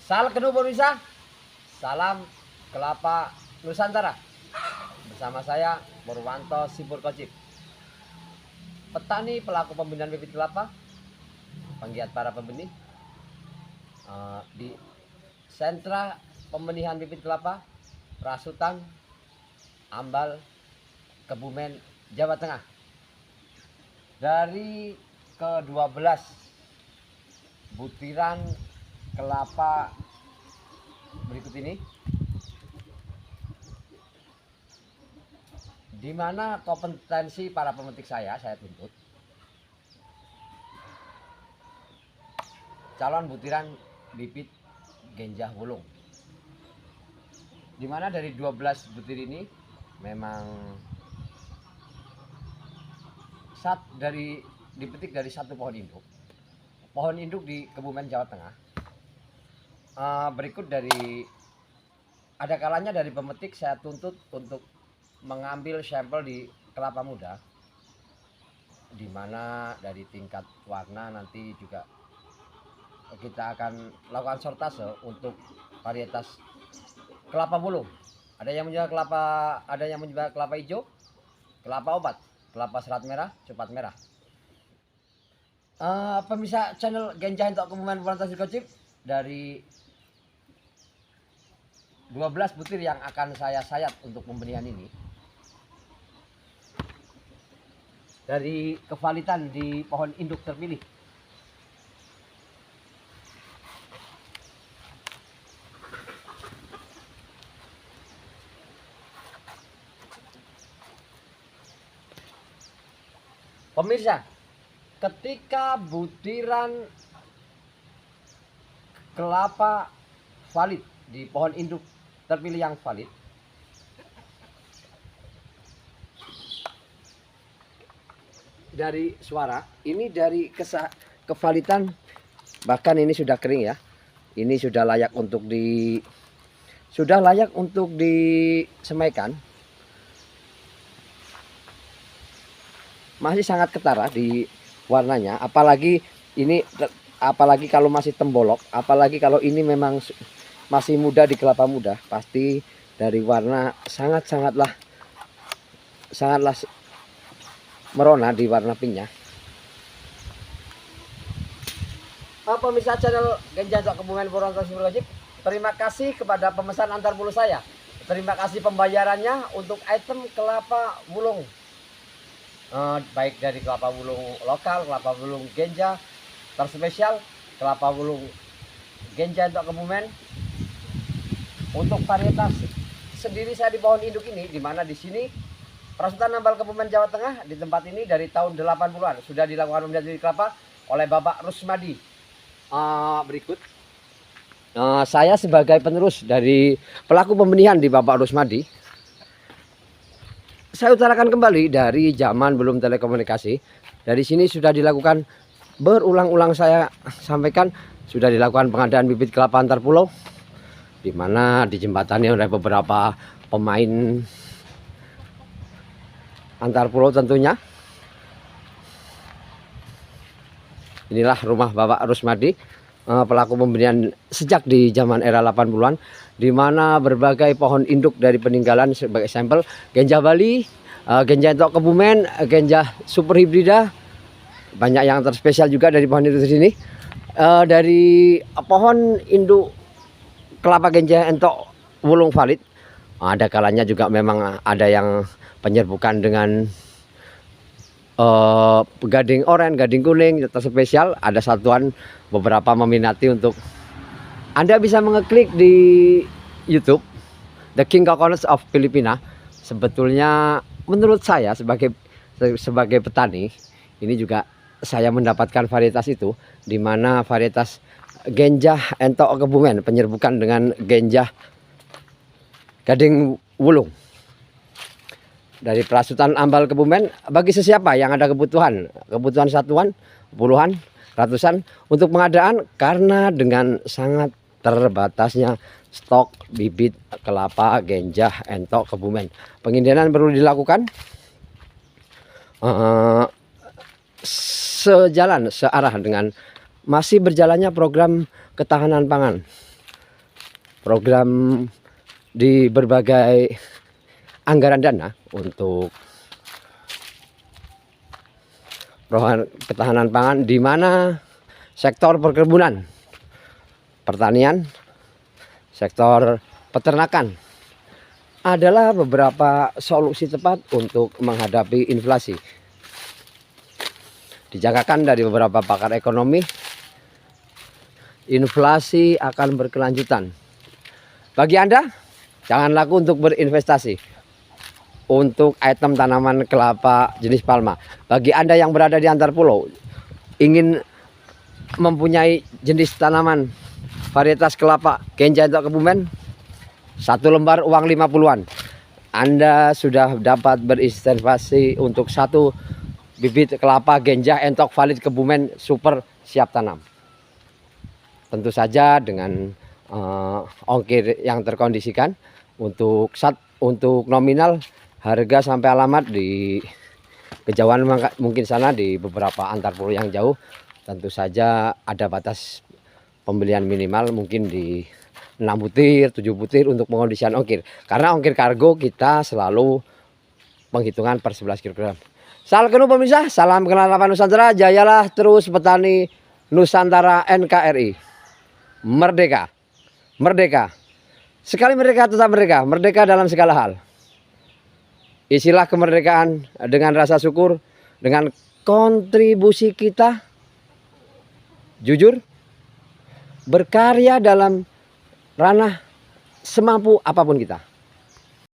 Salam kedua pemirsa, salam kelapa Nusantara. Bersama saya Purwanto Sipur Kocip, petani pelaku pembenihan bibit kelapa, penggiat para pembenih di sentra pembenihan bibit kelapa Rasutan, Ambal, Kebumen, Jawa Tengah. Dari ke-12 butiran kelapa berikut ini, di mana kompetensi para pemetik saya tuntut calon butiran bibit Genjah Wulung, di mana dari 12 butir ini memang dipetik dari satu pohon induk di Kebumen, Jawa Tengah. Berikut dari ada kalanya dari pemetik saya tuntut untuk mengambil sampel di kelapa muda, di mana dari tingkat warna nanti juga kita akan lakukan sortase untuk varietas kelapa Wulung. Ada yang menjual kelapa hijau, kelapa obat, kelapa serat merah, coklat merah. Pemirsa channel Genjah Entok Kebumen Purwanto Sipur Kocip, dari 12 butir yang akan saya sayat untuk pembenihan ini, dari kevalitan di pohon induk terpilih, pemirsa, ketika butiran kelapa valid di pohon induk terpilih yang valid, dari suara ini, dari kevalitan, bahkan ini sudah kering ya, ini sudah layak untuk disemaikan. Masih sangat ketara di warnanya, apalagi kalau masih tembolok, apalagi kalau ini memang masih muda di kelapa muda, pasti dari warna sangatlah merona di warna pinknya. Pemirsa channel Genjah Entok Kebumen Purwanto Sipur Kocip, terima kasih kepada pemesan antar bulu saya. Terima kasih pembayarannya untuk item kelapa Wulung, baik dari kelapa Wulung lokal, kelapa Wulung Genjah terspesial, kelapa Wulung Genjah Entok Kebumen. Untuk varietas sendiri saya di pohon induk ini, di mana di sini Rasutan Ambal Kebumen, Jawa Tengah, di tempat ini dari tahun 80-an sudah dilakukan pembenihan bibit kelapa oleh Bapak Rusmadi. Berikut saya sebagai penerus dari pelaku pembenihan di Bapak Rusmadi, saya utarakan kembali dari zaman belum telekomunikasi. Dari sini sudah dilakukan berulang-ulang, saya sampaikan sudah dilakukan pengadaan bibit kelapa antar pulau, di mana dijembatani oleh beberapa pemain antar pulau tentunya. Inilah rumah Bapak Rusmadi, pelaku pembenihan sejak di zaman era 80-an, di mana berbagai pohon induk dari peninggalan sebagai sampel Genjah Bali, Genjah Entok Kebumen, Genjah Super Hibrida, banyak yang terspesial juga dari pohon induk di sini. Dari pohon induk kelapa Genjah Entok Wulung valid, ada kalanya juga memang ada yang penyerbukan dengan gading oranye, gading kuning terspesial. Ada satuan beberapa meminati untuk Anda bisa mengeklik di YouTube The King Coconuts of Filipina. Sebetulnya menurut saya sebagai petani ini juga saya mendapatkan varietas itu, di mana varietas Genjah Entok Kebumen penyerbukan dengan Genjah Gading Wulung dari Rasutan Ambal Kebumen. Bagi sesiapa yang ada kebutuhan satuan, puluhan, ratusan untuk pengadaan, karena dengan sangat terbatasnya stok bibit kelapa Genjah Entok Kebumen, pengindianan perlu dilakukan searah dengan masih berjalannya program ketahanan pangan program di berbagai anggaran dana untuk program ketahanan pangan, di mana sektor perkebunan, pertanian, sektor peternakan adalah beberapa solusi tepat untuk menghadapi inflasi. Dijangkakan dari beberapa pakar ekonomi, inflasi akan berkelanjutan. Bagi Anda, jangan ragu untuk berinvestasi untuk item tanaman kelapa jenis palma. Bagi Anda yang berada di antar pulau, ingin mempunyai jenis tanaman varietas kelapa Genja Entok Kebumen, 1 lembar uang 50-an. Anda sudah dapat berinvestasi untuk 1 bibit kelapa Genja Entok valid Kebumen super siap tanam. Tentu saja dengan ongkir yang terkondisikan. Untuk nominal harga sampai alamat di kejauhan mungkin sana di beberapa antar pulau yang jauh. Tentu saja ada batas pembelian minimal mungkin di 6 butir, 7 butir untuk pengondisian ongkir. Karena ongkir kargo kita selalu penghitungan per 11 kg. Salam kenal pemirsa, salam kenal lapan Nusantara, jayalah terus petani Nusantara NKRI. Merdeka, merdeka. Sekali merdeka tetap merdeka, merdeka dalam segala hal. Isilah kemerdekaan dengan rasa syukur, dengan kontribusi kita jujur, berkarya dalam ranah semampu apapun kita.